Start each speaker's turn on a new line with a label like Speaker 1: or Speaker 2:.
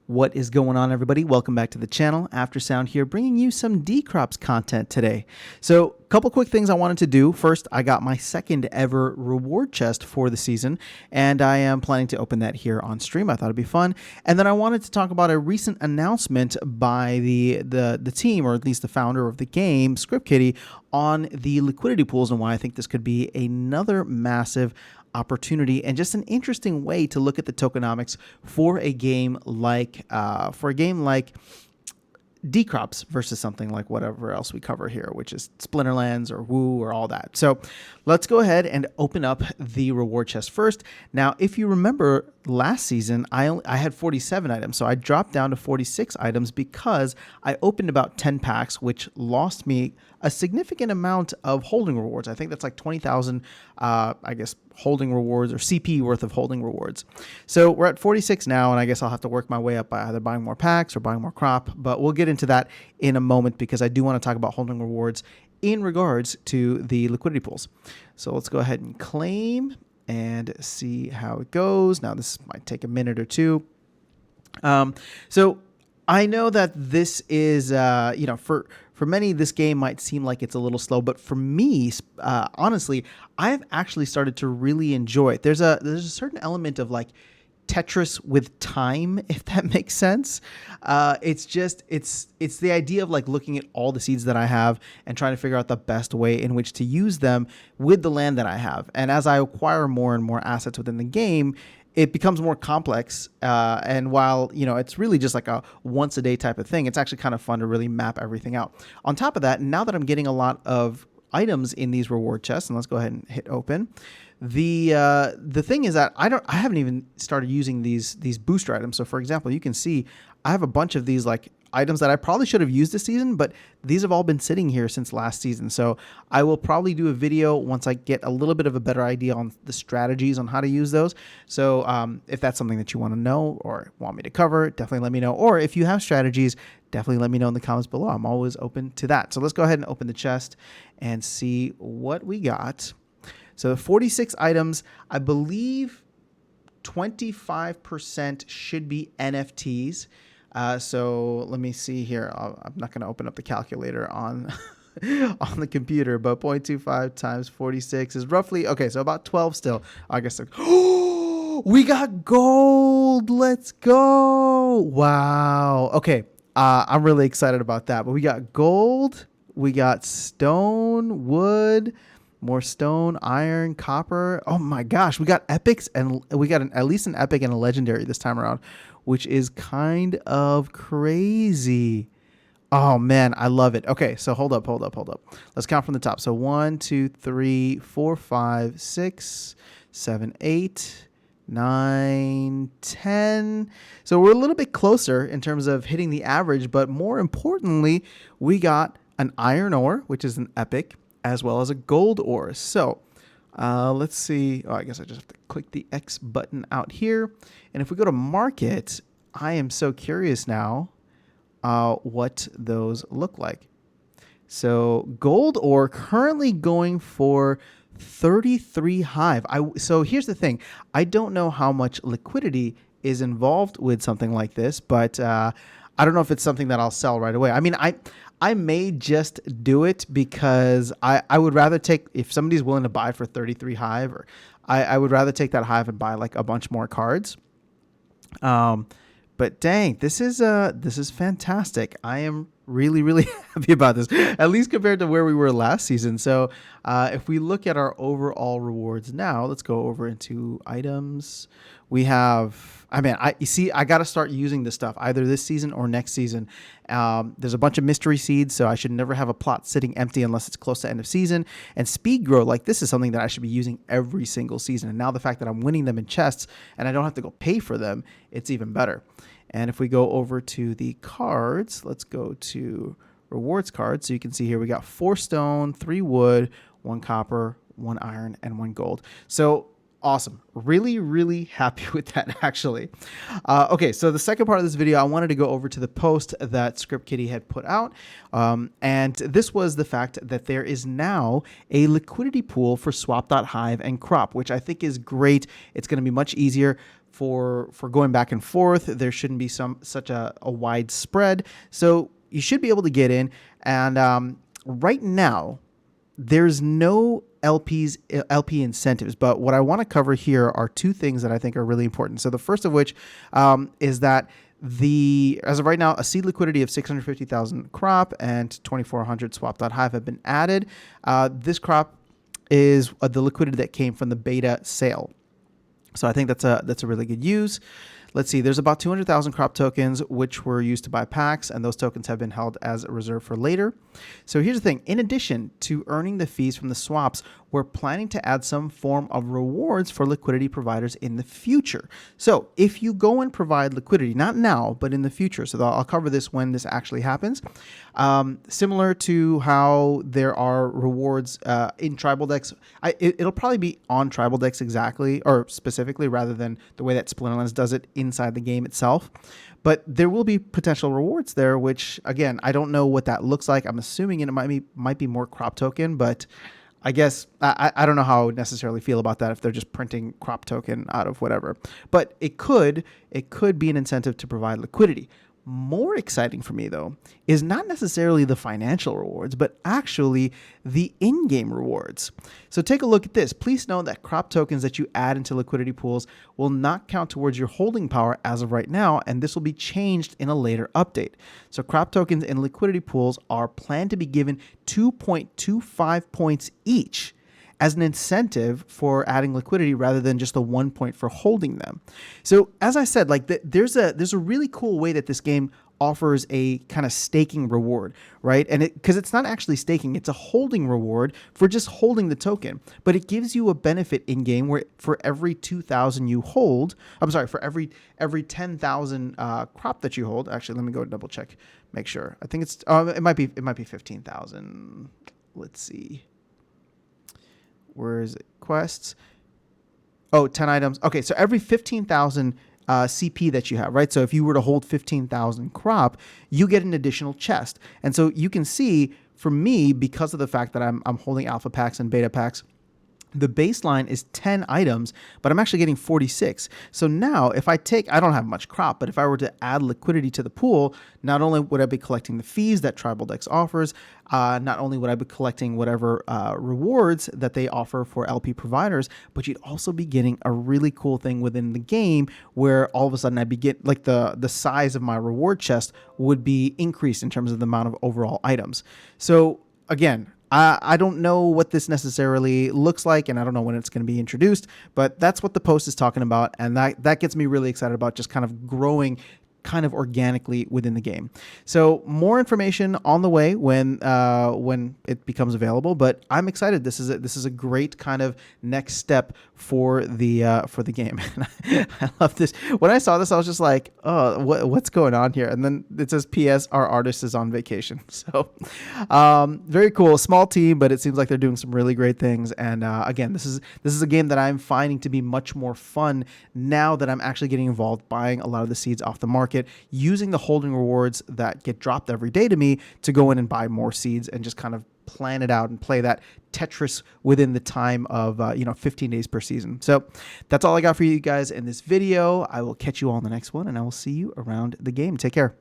Speaker 1: What is going on, everybody? Welcome back to the channel. Aftersound here, bringing you some Decrops content today. So, a couple quick things I wanted to do. First, I got my second ever reward chest for the season, and I am planning to open that here on stream. I thought it'd be fun. And then I wanted to talk about a recent announcement by the team, or at least the founder of the game, ScriptKitty, on the liquidity pools and why I think this could be another massive opportunity and just an interesting way to look at the tokenomics for a game like Decrops versus something like whatever else we cover here, which is Splinterlands or Woo or all that. So let's go ahead and open up the reward chest first. Now, if you remember last season, I had 47 items, so I dropped down to 46 items because I opened about 10 packs, which lost me a significant amount of holding rewards. I think that's like 20,000, I guess, holding rewards or CP worth of holding rewards. So we're at 46 now, and I guess I'll have to work my way up by either buying more packs or buying more crop, but we'll get into that in a moment because I do want to talk about holding rewards in regards to the liquidity pools. So let's go ahead and claim and see how it goes. Now, this might take a minute or two. So I know that this is, for many, this game might seem like it's a little slow, but for me, honestly, I've actually started to really enjoy it. There's a certain element of like Tetris with time, if that makes sense. It's the idea of like looking at all the seeds that I have and trying to figure out the best way in which to use them with the land that I have. And as I acquire more and more assets within the game, it becomes more complex. And while, it's really just like a once a day type of thing, it's actually kind of fun to really map everything out. On top of that, now that I'm getting a lot of items in these reward chests, and let's go ahead and hit open. The thing is that I haven't even started using these booster items. So for example, you can see I have a bunch of these like items that I probably should have used this season, but these have all been sitting here since last season. So I will probably do a video once I get a little bit of a better idea on the strategies on how to use those. So if that's something that you want to know or want me to cover, definitely let me know. Or if you have strategies, definitely let me know in the comments below. I'm always open to that. So let's go ahead and open the chest and see what we got. So 46 items, I believe 25% should be NFTs. So let me see here. I'm not going to open up the calculator on on the computer, but 0.25 times 46 is roughly, okay, so about 12 still. I guess. Oh, we got gold. Let's go. Wow. Okay. I'm really excited about that. But we got gold. We got stone, wood, more stone, iron, copper. Oh my gosh, we got epics, and we got at least an epic and a legendary this time around, which is kind of crazy. Oh man, I love it. Okay, so hold up. Let's count from the top. So 1, 2, 3, 4, 5, 6, 7, 8, 9, 10. So we're a little bit closer in terms of hitting the average, but more importantly, we got an iron ore, which is an epic, as well as a gold ore. So let's see. Oh, I guess I just have to click the X button out here. And if we go to market, I am so curious now what those look like. So gold ore currently going for 33 hive. So here's the thing. I don't know how much liquidity is involved with something like this, but I don't know if it's something that I'll sell right away. I mean, I may just do it because I would rather take, if somebody's willing to buy for 33 hive, or I would rather take that hive and buy like a bunch more cards. But dang, this is fantastic. I am really, really happy about this, at least compared to where we were last season. So if we look at our overall rewards now, let's go over into items. We have, you see, I got to start using this stuff either this season or next season. There's a bunch of mystery seeds, so I should never have a plot sitting empty unless it's close to end of season. And speed grow, like this is something that I should be using every single season. And now the fact that I'm winning them in chests and I don't have to go pay for them, it's even better. And if we go over to the cards, let's go to rewards cards. So you can see here we got 4 stone, 3 wood, 1 copper, 1 iron, and 1 gold. So awesome. Really, really happy with that, actually. Okay, so the second part of this video, I wanted to go over to the post that ScriptKitty had put out. And this was the fact that there is now a liquidity pool for swap.hive and crop, which I think is great. It's going to be much easier for going back and forth. There shouldn't be such a wide spread. So you should be able to get in. And right now, there's no LP incentives, but what I want to cover here are two things that I think are really important. So the first of which is that as of right now, a seed liquidity of 650,000 crop and 2,400 swap.hive have been added. This crop is the liquidity that came from the beta sale. So I think that's a really good use. Let's see, there's about 200,000 crop tokens, which were used to buy packs, and those tokens have been held as a reserve for later. So here's the thing. In addition to earning the fees from the swaps, we're planning to add some form of rewards for liquidity providers in the future. So if you go and provide liquidity, not now, but in the future, so I'll cover this when this actually happens, similar to how there are rewards in tribal decks, it'll probably be on tribal decks exactly, or specifically, rather than the way that Splinterlands does it inside the game itself. But there will be potential rewards there, which, again, I don't know what that looks like. I'm assuming it might be more crop token, but I guess I don't know how I would necessarily feel about that if they're just printing crop token out of whatever. But it could be an incentive to provide liquidity. More exciting for me, though, is not necessarily the financial rewards, but actually the in-game rewards. So take a look at this. Please know that crop tokens that you add into liquidity pools will not count towards your holding power as of right now, and this will be changed in a later update. So crop tokens in liquidity pools are planned to be given 2.25 points each as an incentive for adding liquidity rather than just a 1 point for holding them. So as I said, like there's a really cool way that this game offers a kind of staking reward, right? And because it's not actually staking, it's a holding reward for just holding the token, but it gives you a benefit in game where for every 2,000 you hold, for every 10,000 crop that you hold. Actually, let me go double check, make sure. I think it might be 15,000. Let's see. Where is it? Quests. Oh, 10 items. Okay, so every 15,000 CP that you have, right? So if you were to hold 15,000 crop, you get an additional chest. And so you can see, for me, because of the fact that I'm holding alpha packs and beta packs, the baseline is 10 items, but I'm actually getting 46. So now if I don't have much crop, but if I were to add liquidity to the pool, not only would I be collecting the fees that Tribal Dex offers, not only would I be collecting whatever rewards that they offer for LP providers, but you'd also be getting a really cool thing within the game where all of a sudden I'd be getting, like, the size of my reward chest would be increased in terms of the amount of overall items. So again, I don't know what this necessarily looks like, and I don't know when it's going to be introduced, but that's what the post is talking about, and that gets me really excited about just kind of growing kind of organically within the game. So more information on the way when it becomes available, but I'm excited. This is a great kind of next step for the game. I love this. When I saw this, I was just like, oh, what's going on here? And then it says, P.S. Our artist is on vacation. So very cool. Small team, but it seems like they're doing some really great things. And again, this is a game that I'm finding to be much more fun now that I'm actually getting involved buying a lot of the seeds off the market, using the holding rewards that get dropped every day to me to go in and buy more seeds and just kind of plan it out and play that Tetris within the time of 15 days per season. So that's all I got for you guys in this video. I will catch you all in the next one, and I will see you around the game. Take care.